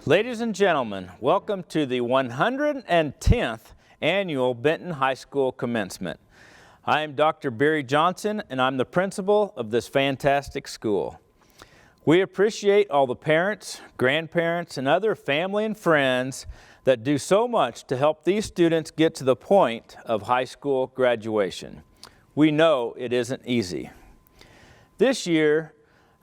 Ladies and gentlemen, welcome to the 110th Annual Benton High School Commencement. I am Dr. Barry Johnson, and I'm the principal of this fantastic school. We appreciate all the parents, grandparents, and other family and friends that do so much to help these students get to the point of high school graduation. We know it isn't easy. This year,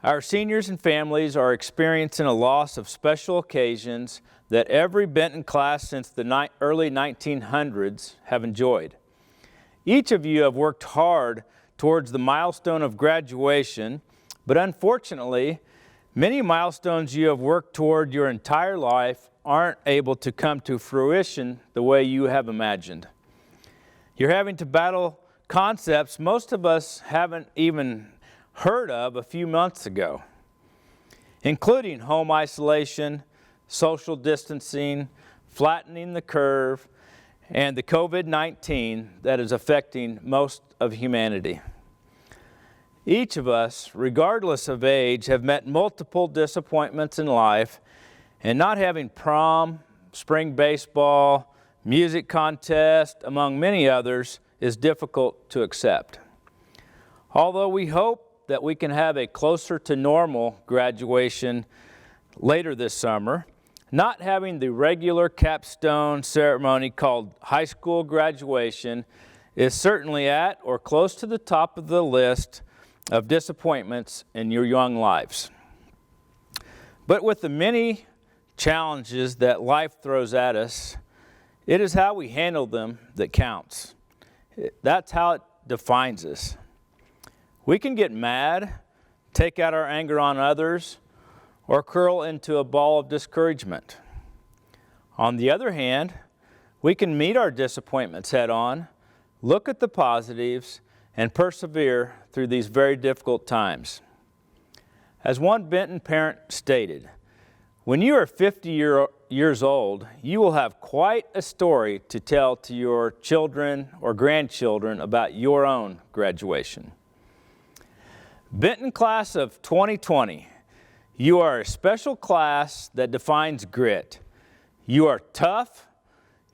our seniors and families are experiencing a loss of special occasions that every Benton class since the early 1900s have enjoyed. Each of you have worked hard towards the milestone of graduation, but unfortunately, many milestones you have worked toward your entire life aren't able to come to fruition the way you have imagined. You're having to battle concepts most of us haven't even heard of a few months ago, including home isolation, social distancing, flattening the curve, and the COVID-19 that is affecting most of humanity. Each of us, regardless of age, have met multiple disappointments in life, and not having prom, spring baseball, music contest, among many others, is difficult to accept. Although we hope that we can have a closer to normal graduation later this summer, not having the regular capstone ceremony called high school graduation is certainly at or close to the top of the list of disappointments in your young lives. But with the many challenges that life throws at us, it is how we handle them that counts. That's how it defines us. We can get mad, take out our anger on others, or curl into a ball of discouragement. On the other hand, we can meet our disappointments head on, look at the positives, and persevere through these very difficult times. As one Benton parent stated, when you are 50 years old, you will have quite a story to tell to your children or grandchildren about your own graduation. Benton class of 2020, you are a special class that defines grit. You are tough,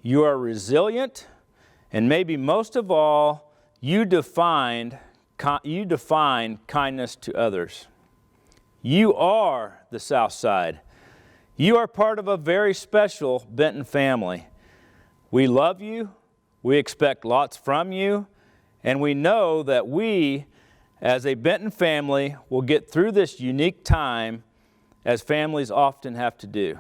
you are resilient, and maybe most of all, you define kindness to others. You are the South Side. You are part of a very special Benton family. We love you, we expect lots from you, and we know that we, as a Benton family, will get through this unique time as families often have to do.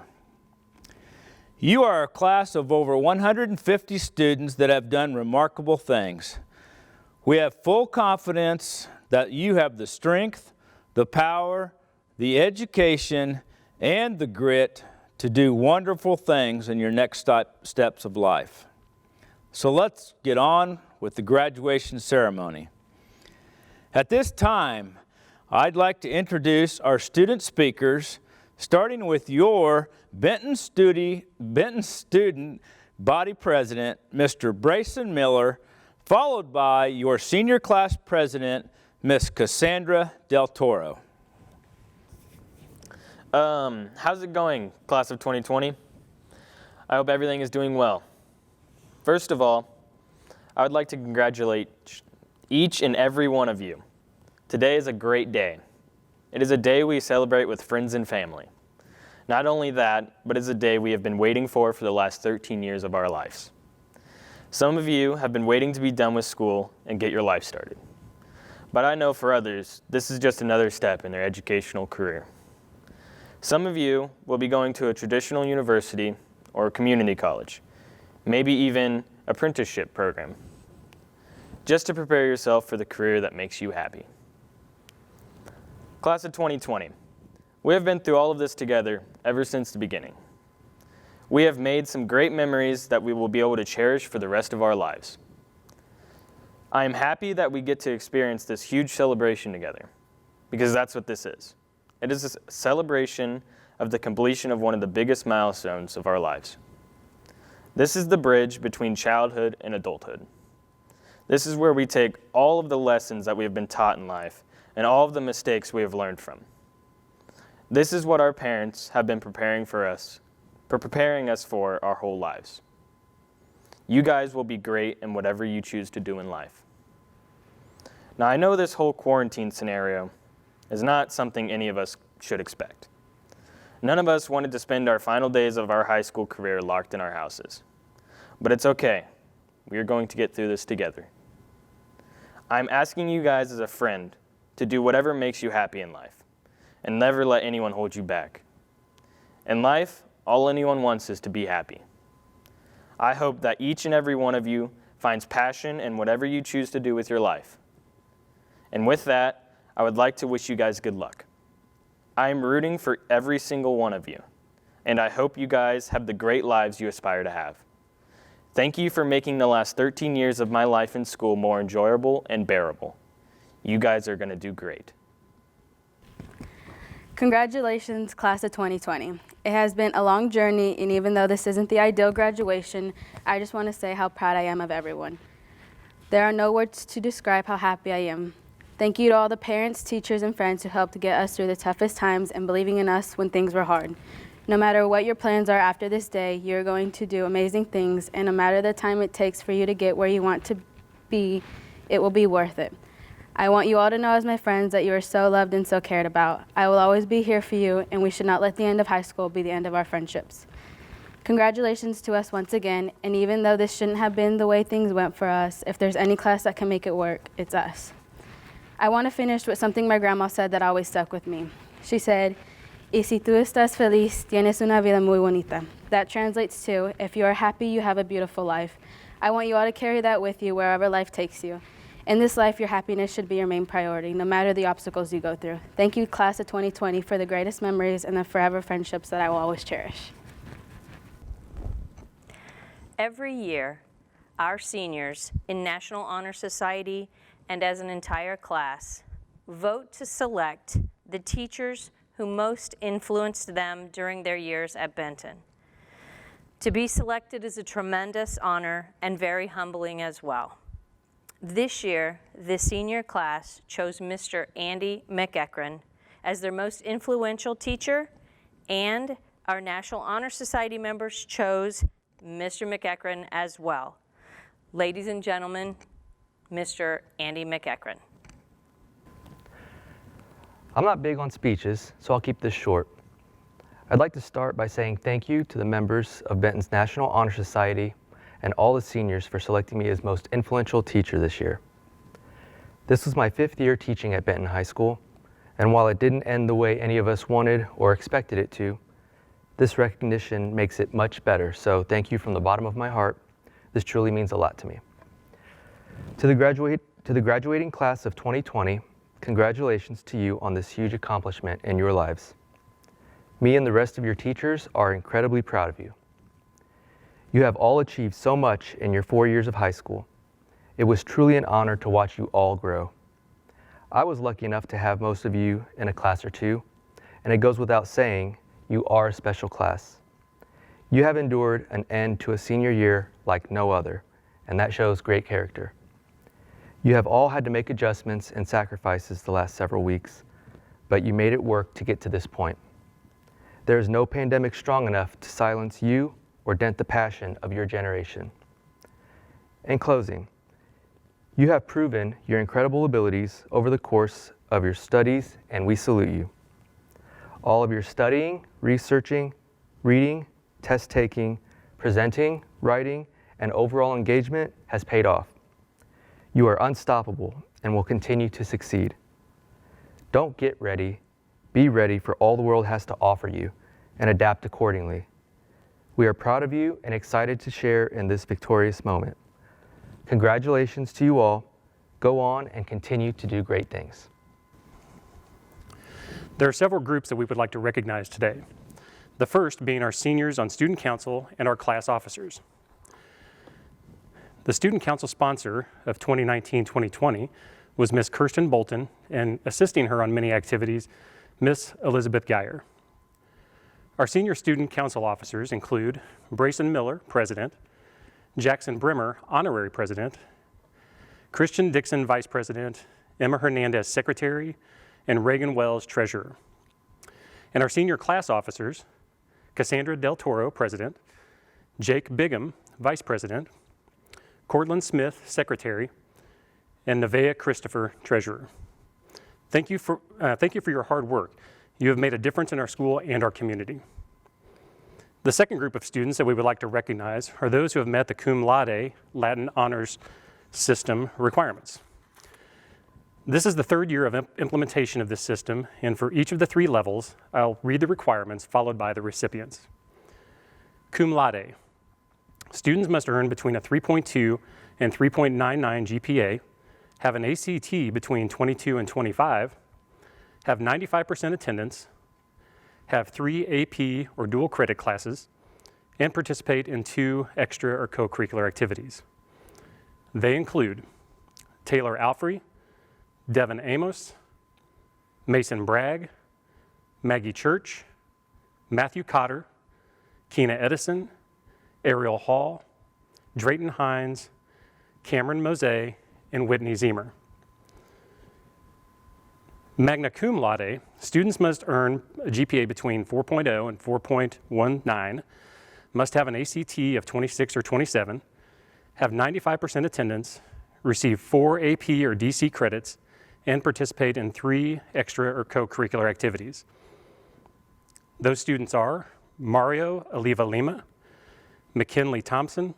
You are a class of over 150 students that have done remarkable things. We have full confidence that you have the strength, the power, the education, and the grit to do wonderful things in your next steps of life. So let's get on with the graduation ceremony. At this time, I'd like to introduce our student speakers, starting with your Benton student body president, Mr. Brayson Miller, followed by your senior class president, Miss Cassandra Del Toro. How's it going, class of 2020? I hope everything is doing well. First of all, I would like to congratulate each and every one of you. Today is a great day. It is a day we celebrate with friends and family. Not only that, but it's a day we have been waiting for the last 13 years of our lives. Some of you have been waiting to be done with school and get your life started. But I know for others, this is just another step in their educational career. Some of you will be going to a traditional university or a community college, maybe even apprenticeship program, just to prepare yourself for the career that makes you happy. Class of 2020, we have been through all of this together ever since the beginning. We have made some great memories that we will be able to cherish for the rest of our lives. I am happy that we get to experience this huge celebration together, because that's what this is. It is a celebration of the completion of one of the biggest milestones of our lives. This is the bridge between childhood and adulthood. This is where we take all of the lessons that we have been taught in life and all of the mistakes we have learned from. This is what our parents have been preparing for us for preparing us for our whole lives. You guys will be great in whatever you choose to do in life. Now, I know this whole quarantine scenario is not something any of us should expect. None of us wanted to spend our final days of our high school career locked in our houses. But it's okay. We are going to get through this together. I'm asking you guys as a friend to do whatever makes you happy in life, and never let anyone hold you back. In life, all anyone wants is to be happy. I hope that each and every one of you finds passion in whatever you choose to do with your life. And with that, I would like to wish you guys good luck. I am rooting for every single one of you, and I hope you guys have the great lives you aspire to have. Thank you for making the last 13 years of my life in school more enjoyable and bearable. You guys are going to do great. Congratulations, class of 2020. It has been a long journey, and even though this isn't the ideal graduation, I just want to say how proud I am of everyone. There are no words to describe how happy I am. Thank you to all the parents, teachers, and friends who helped to get us through the toughest times and believing in us when things were hard. No matter what your plans are after this day, you're going to do amazing things, and no matter the time it takes for you to get where you want to be, it will be worth it. I want you all to know as my friends that you are so loved and so cared about. I will always be here for you, and we should not let the end of high school be the end of our friendships. Congratulations to us once again, and even though this shouldn't have been the way things went for us, if there's any class that can make it work, it's us. I want to finish with something my grandma said that always stuck with me. She said, "Y si tú estás feliz, tienes una vida muy bonita." That translates to, if you are happy, you have a beautiful life. I want you all to carry that with you wherever life takes you. In this life, your happiness should be your main priority, no matter the obstacles you go through. Thank you, class of 2020, for the greatest memories and the forever friendships that I will always cherish. Every year, our seniors in National Honor Society and as an entire class vote to select the teachers who most influenced them during their years at Benton. To be selected is a tremendous honor and very humbling as well. This year, the senior class chose Mr. Andy McEachron as their most influential teacher, and our National Honor Society members chose Mr. McEachron as well. Ladies and gentlemen, Mr. Andy McEachron. I'm not big on speeches, so I'll keep this short. I'd like to start by saying thank you to the members of Benton's National Honor Society and all the seniors for selecting me as most influential teacher this year. This was my 5th year teaching at Benton High School, and while it didn't end the way any of us wanted or expected it to, this recognition makes it much better, so thank you from the bottom of my heart. This truly means a lot to me. To the graduating class of 2020, congratulations to you on this huge accomplishment in your lives. Me and the rest of your teachers are incredibly proud of you. You have all achieved so much in your 4 years of high school. It was truly an honor to watch you all grow. I was lucky enough to have most of you in a class or two, and it goes without saying, you are a special class. You have endured an end to a senior year like no other, and that shows great character. You have all had to make adjustments and sacrifices the last several weeks, but you made it work to get to this point. There is no pandemic strong enough to silence you or dent the passion of your generation. In closing, you have proven your incredible abilities over the course of your studies, and we salute you. All of your studying, researching, reading, test taking, presenting, writing, and overall engagement has paid off. You are unstoppable and will continue to succeed. Don't get ready, be ready for all the world has to offer you and adapt accordingly. We are proud of you and excited to share in this victorious moment. Congratulations to you all. Go on and continue to do great things. There are several groups that we would like to recognize today. The first being our seniors on student council and our class officers. The student council sponsor of 2019-2020 was Miss Kirsten Bolton, and assisting her on many activities, Miss Elizabeth Geyer. Our senior student council officers include Brayson Miller, President, Jackson Brimmer, Honorary President, Christian Dixon, Vice President, Emma Hernandez, Secretary, and Reagan Wells, Treasurer. And our senior class officers Cassandra Del Toro, President, Jake Bigham, Vice President, Cortland Smith, Secretary, and Nevaeh Christopher, Treasurer. Thank you for your hard work. You have made a difference in our school and our community. The second group of students that we would like to recognize are those who have met the cum laude Latin honors system requirements. This is the third year of implementation of this system, and for each of the 3 levels, I'll read the requirements followed by the recipients. Cum laude. Students must earn between a 3.2 and 3.99 GPA, have an ACT between 22 and 25, have 95% attendance, have 3 AP or dual credit classes, and participate in 2 extra or co-curricular activities. They include Taylor Alfrey, Devin Amos, Mason Bragg, Maggie Church, Matthew Cotter, Keena Edison, Ariel Hall, Drayton Hines, Cameron Mose, and Whitney Zemer. Magna cum laude, students must earn a GPA between 4.0 and 4.19, must have an ACT of 26 or 27, have 95% attendance, receive 4 AP or DC credits, and participate in 3 extra or co-curricular activities. Those students are Mario Oliva Lima, McKinley Thompson,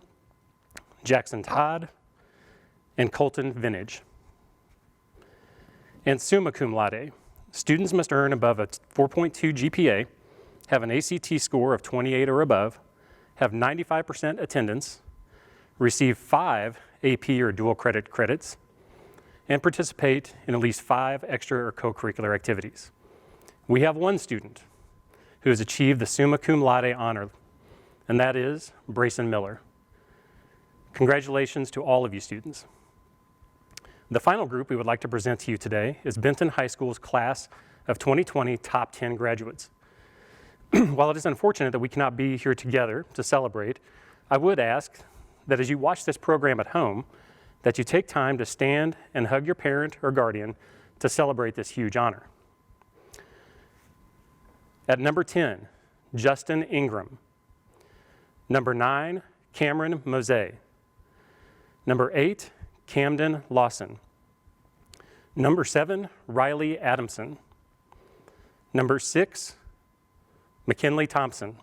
Jackson Todd, and Colton Vintage. And summa cum laude, students must earn above a 4.2 GPA, have an ACT score of 28 or above, have 95% attendance, receive 5 AP or dual credit credits, and participate in at least 5 extra or co-curricular activities. We have one student who has achieved the summa cum laude honor, and that is Brayson Miller. Congratulations to all of you students. The final group we would like to present to you today is Benton High School's class of 2020 top 10 graduates. While it is unfortunate that we cannot be here together to celebrate, I would ask that as you watch this program at home, that you take time to stand and hug your parent or guardian to celebrate this huge honor. At number 10, Justin Ingram. Number 9, Cameron Mose. Number 8, Camden Lawson. Number 7, Riley Adamson. Number 6, McKinley Thompson.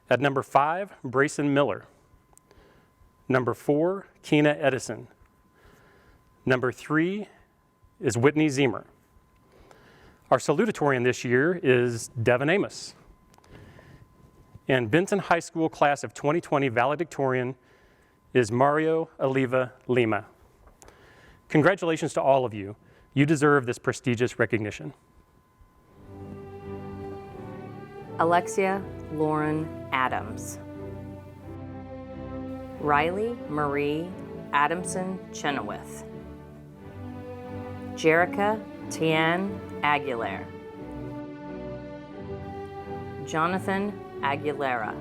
At number 5, Brayson Miller. Number 4, Keena Edison. Number 3 is Whitney Zemer. Our salutatorian this year is Devin Amos. And Benton High School class of 2020 valedictorian is Mario Oliva Lima. Congratulations to all of you. You deserve this prestigious recognition. Alexia Lauren Adams. Riley Marie Adamson Chenoweth. Jerica Tian Aguilera. Jonathan Aguilera.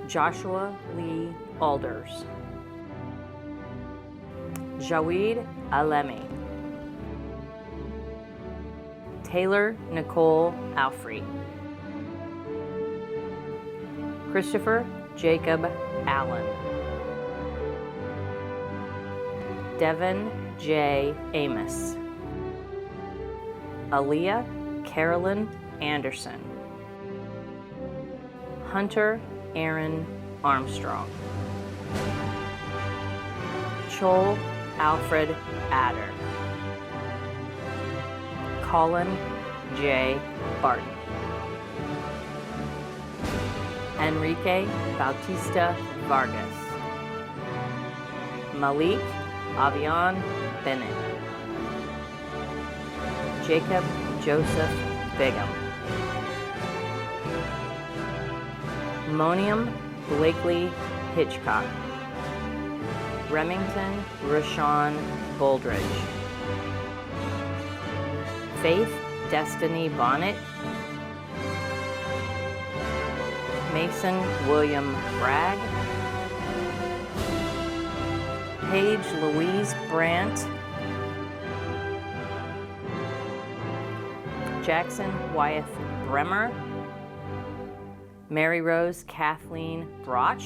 Joshua Lee Alders. Jawid Alemi. Taylor Nicole Alfrey. Christopher Jacob Allen. Devin J. Amos. Aaliyah Carolyn Anderson. Hunter Aaron Armstrong. Joel Alfred Adder. Colin J. Barton. Enrique Bautista Vargas. Malik Avian Bennett. Jacob Joseph Bigham. Monium Blakely Hitchcock. Remington Rashawn Boldridge. Faith Destiny Bonnet. Mason William Bragg. Paige Louise Brandt. Jackson Wyeth Bremer, Mary Rose Kathleen Broch,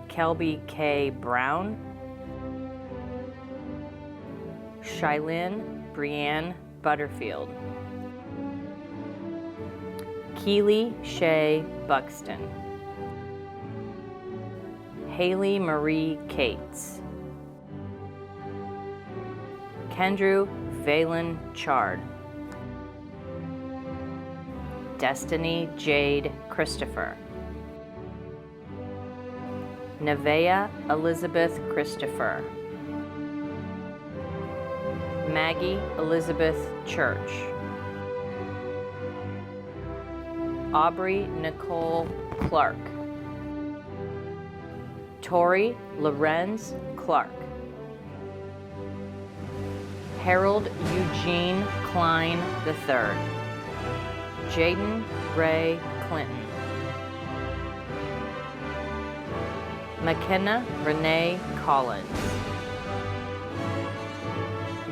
Kelby K. Brown, Shylin Brianne Butterfield, Keely Shay Buxton, Haley Marie Cates, Kendrew Valen Chard, Destiny Jade Christopher, Nevaeh Elizabeth Christopher, Maggie Elizabeth Church, Aubrey Nicole Clark, Tori Lorenz Clark, Harold Eugene Klein III, Jaden Ray Clinton, McKenna Renee Collins,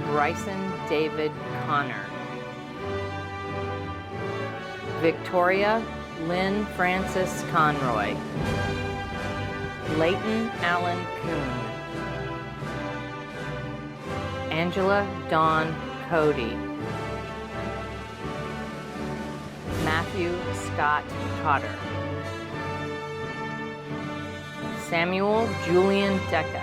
Bryson David Connor, Victoria Lynn Francis Conroy, Leighton Allen Kuhn, Angela Dawn Cody, Matthew Scott Cotter, Samuel Julian Deca,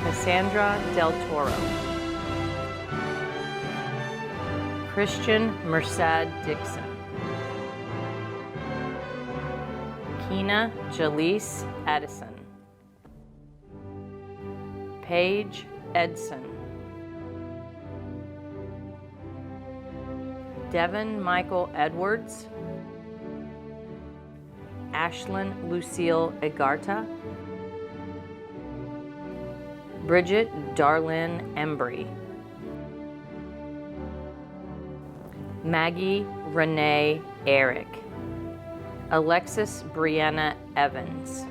Cassandra Del Toro, Christian Merced Dixon, Keena Jaleese Edison, Paige Edson, Devin Michael Edwards, Ashlyn Lucille Egarta, Bridget Darlene Embry, Maggie Renee Eric, Alexis Brianna Evans,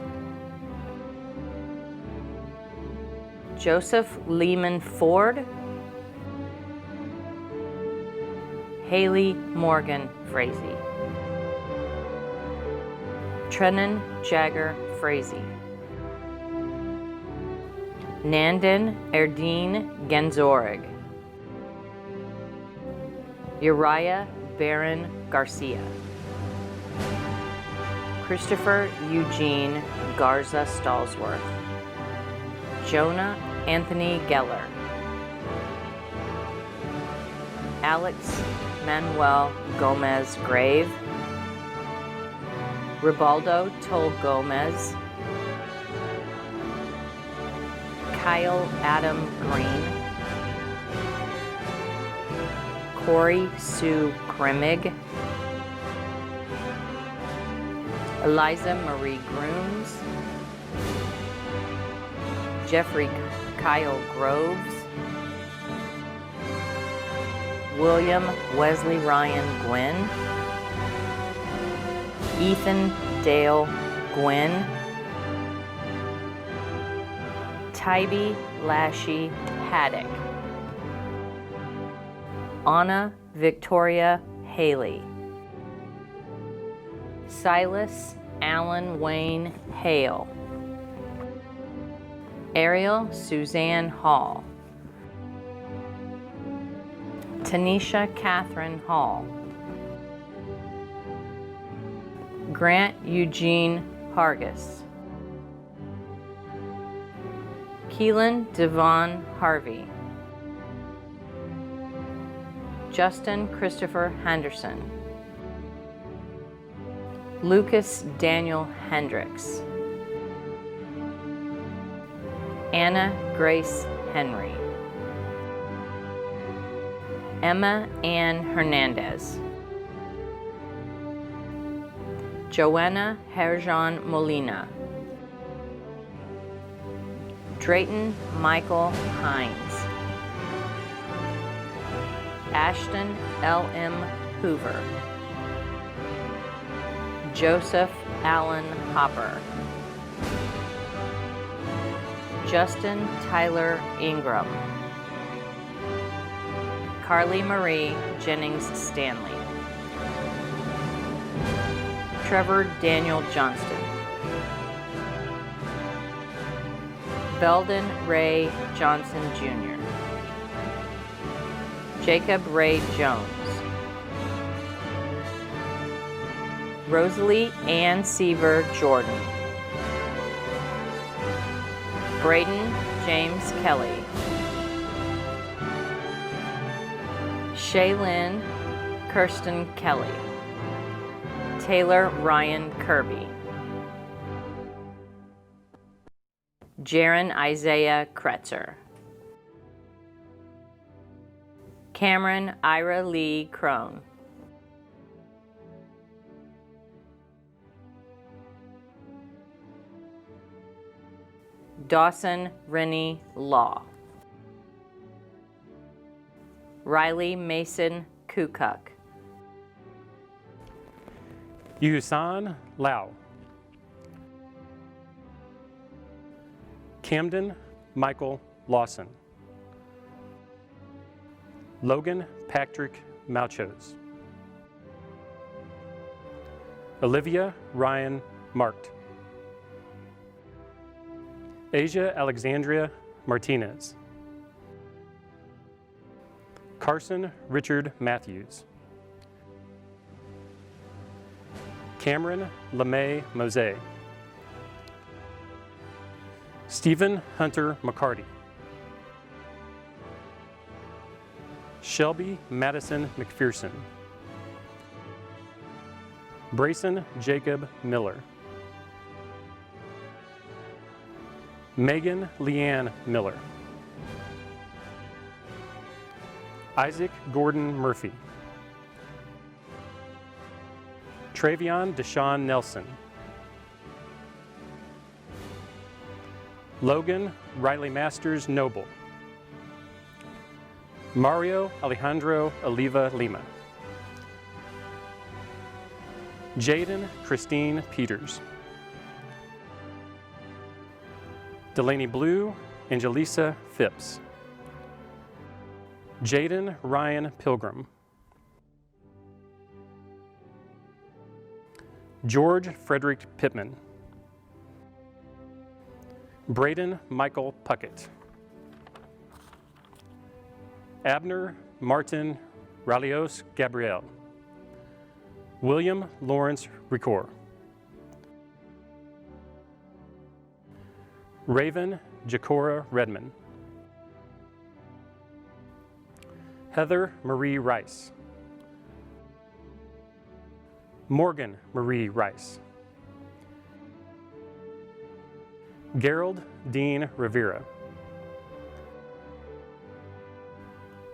Joseph Lehman Ford, Haley Morgan Frazee, Trennan Jagger Frazee, Nandin Erdine Genzorig, Uriah Barron Garcia, Christopher Eugene Garza Stallsworth, Jonah Anthony Geller, Alex Manuel Gomez Grave, Ribaldo Tol Gomez, Kyle Adam Green, Corey Sue Grimmig, Eliza Marie Grooms, Jeffrey Kyle Groves, William Wesley Ryan Gwynn, Ethan Dale Gwynn, Tybee Lashy Haddock, Anna Victoria Haley, Silas Allen Wayne Hale, Ariel Suzanne Hall, Tanisha Catherine Hall, Grant Eugene Hargis, Keelan Devon Harvey, Justin Christopher Henderson, Lucas Daniel Hendricks, Anna Grace Henry, Emma Ann Hernandez, Joanna Herjan Molina, Drayton Michael Hines, Ashton L.M. Hoover, Joseph Allen Hopper, Justin Tyler Ingram, Carly Marie Jennings Stanley. Trevor Daniel Johnston. Veldon Ray Johnson Jr. Jacob Ray Jones. Rosalie Ann Seaver Jordan. Braden James Kelly. Shaylin Kirsten Kelly. Taylor Ryan Kirby. Jaron Isaiah Kretzer. Cameron Ira Lee Crone. Dawson Rennie Law. Riley Mason Kukuk. Yusan Lau. Camden Michael Lawson. Logan Patrick Mauchos. Olivia Ryan Marked. Asia Alexandria Martinez. Carson Richard Matthews. Cameron LeMay Mose. Stephen Hunter McCarty. Shelby Madison McPherson. Brayson Jacob Miller. Megan Leanne Miller. Isaac Gordon Murphy. Travion Deshaun Nelson. Logan Riley Masters Noble. Mario Alejandro Oliva Lima. Jaden Christine Peters. Delaney Blue Angelisa Phipps. Jaden Ryan Pilgrim. George Frederick Pittman. Braden Michael Puckett. Abner Martin Ralios Gabriel. William Lawrence Ricoeur. Raven Jacora Redman. Heather Marie Rice. Morgan Marie Rice. Gerald Dean Rivera.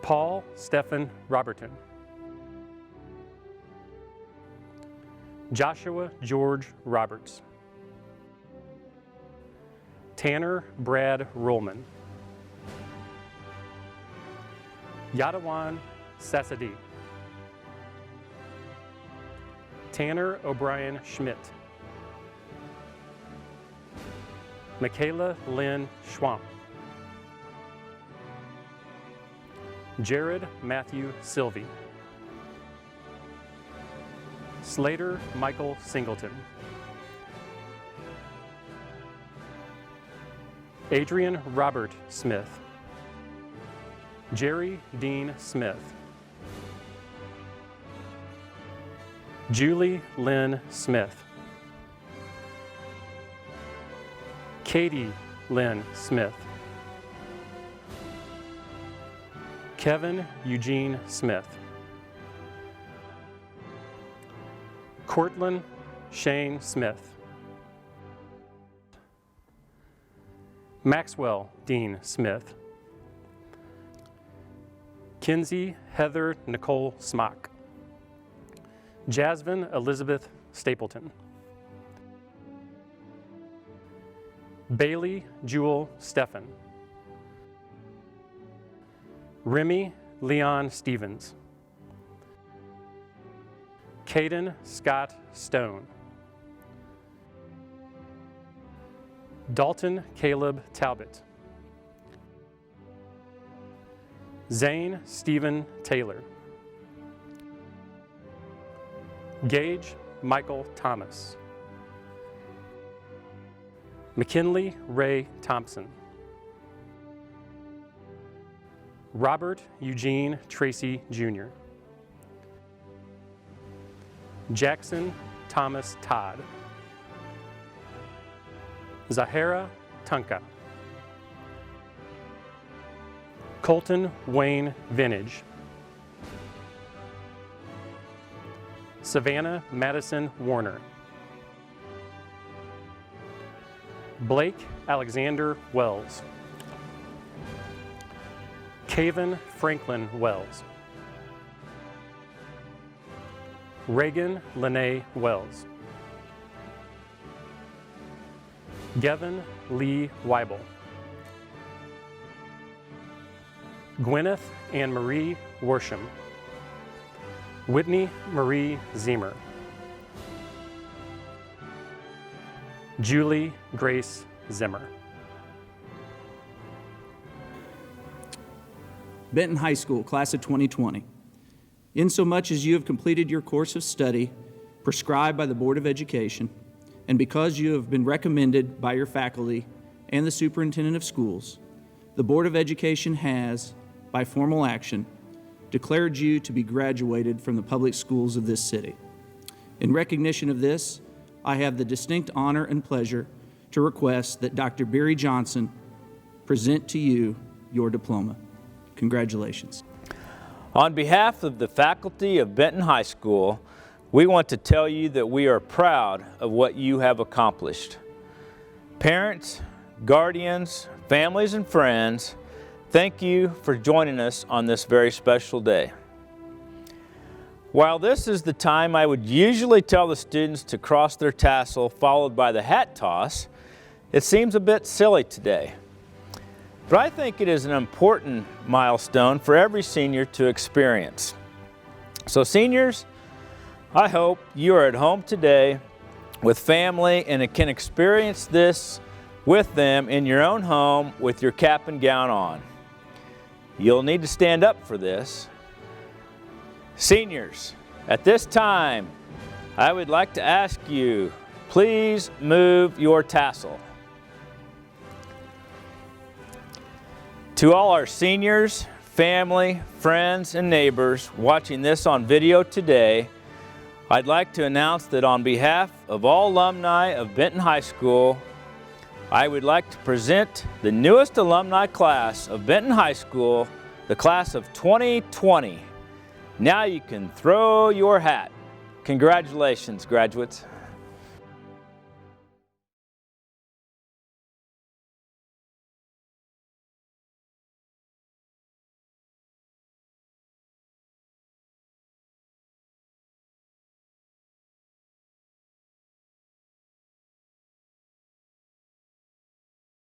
Paul Stephen Roberton. Joshua George Roberts. Tanner Brad Rollman. Yadawan Sassadi. Tanner O'Brien Schmidt. Michaela Lynn Schwamp. Jared Matthew Sylvie. Slater Michael Singleton. Adrian Robert Smith. Jerry Dean Smith. Julie Lynn Smith. Katie Lynn Smith. Kevin Eugene Smith. Cortland Shane Smith. Maxwell Dean Smith. Kinsey Heather Nicole Smock. Jasmine Elizabeth Stapleton. Bailey Jewel Steffen. Remy Leon Stevens. Caden Scott Stone. Dalton Caleb Talbot. Zane Stephen Taylor. Gage Michael Thomas. McKinley Ray Thompson. Robert Eugene Tracy Jr. Jackson Thomas Todd. Zahara Tunka. Colton Wayne Vintage. Savannah Madison Warner. Blake Alexander Wells. Caven Franklin Wells. Reagan Lene Wells. Gavin Lee Weibel. Gwyneth Anne Marie Worsham. Whitney Marie Zemer. Julie Grace Zimmer. Benton High School, Class of 2020. Insomuch as you have completed your course of study prescribed by the Board of Education, and because you have been recommended by your faculty and the Superintendent of Schools, the Board of Education has, by formal action, declared you to be graduated from the public schools of this city. In recognition of this, I have the distinct honor and pleasure to request that Dr. Barry Johnson present to you your diploma. Congratulations. On behalf of the faculty of Benton High School, we want to tell you that we are proud of what you have accomplished. Parents, guardians, families, and friends, thank you for joining us on this very special day. While this is the time I would usually tell the students to cross their tassel followed by the hat toss, it seems a bit silly today. But I think it is an important milestone for every senior to experience. So seniors, I hope you are at home today with family and can experience this with them in your own home with your cap and gown on. You'll need to stand up for this. Seniors, at this time, I would like to ask you, please move your tassel. To all our seniors, family, friends, and neighbors watching this on video today, I'd like to announce that on behalf of all alumni of Benton High School, I would like to present the newest alumni class of Benton High School, the class of 2020. Now you can throw your hat. Congratulations, graduates.